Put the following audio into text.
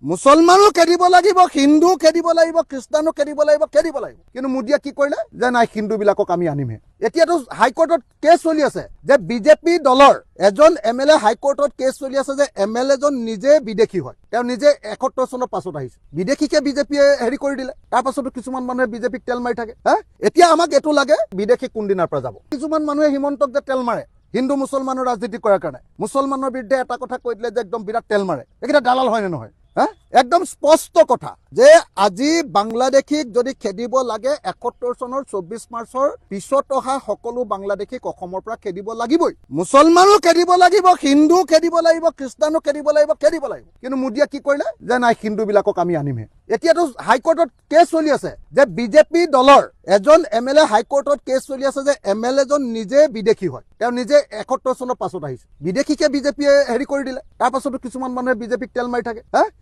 মুছলমানো খেদিব লাগিব, হিন্দু খেদিব লাগিব, খ্ৰীষ্টানো খেদিব লাগিব। কিন্তু মোদীয়ে কি কৰিলে যে নাই হিন্দুবিলাকক আমি আনিমহে। এতিয়াতো হাইকোৰ্টত কেছ চলি আছে যে বিজেপি দলৰ এজন MLA হাইকোৰ্টত কেছ চলি আছে যে MLA জন নিজে বিদেশী হয়। তেওঁ নিজে 71 চনৰ পাছত আহিছে। বিদেশীকে বিজেপিয়ে হেৰি কৰি দিলে। তাৰ পাছতো কিছুমান মানুহে বিজেপিক তেল মাৰি থাকে। এতিয়া আমাক এইটো লাগে বিদেশী কোনদিনাৰ পৰা যাব। কিছুমান মানুহে হিমন্তক যে তেল মাৰে হিন্দু মুছলমানৰ ৰাজনীতি কৰাৰ কাৰণে, মুছলমানৰ বিৰুদ্ধে এটা কথা কৈ দিলে যে একদম বিৰাট তেল মাৰে। এইকেইটা দালাল হয় নে নহয়? একদম স্পষ্ট কথা যে আজি বাংলাদেশীক যদি খেদিব লাগে 71 চনৰ 24 মাৰ্চৰ পিছত অহা সকলো বাংলাদেশীক অসমৰ পৰা খেদিব লাগিবই। মুছলমানো খেদিব লাগিব, হিন্দু খেদিব লাগিব, খ্ৰীষ্টানো খেদিব লাগিব। কিন্তু মোদীয়ে কি কৰিলে যে নাই হিন্দুবিলাকক আমি আনিমহে। এতিয়াতো হাইকোৰ্টত কেছ চলি আছে যে বিজেপি দলৰ এজন MLA হাইকোৰ্টত কেছ চলি আছে যে MLA জন নিজে বিদেশী হয়। তেওঁ নিজে 71 চনৰ পাছত আহিছে। বিদেশীকে বিজেপিয়ে হেৰি কৰি দিলে। তাৰ পাছতো কিছুমান মানুহে বিজেপিক তেল মাৰি থাকে।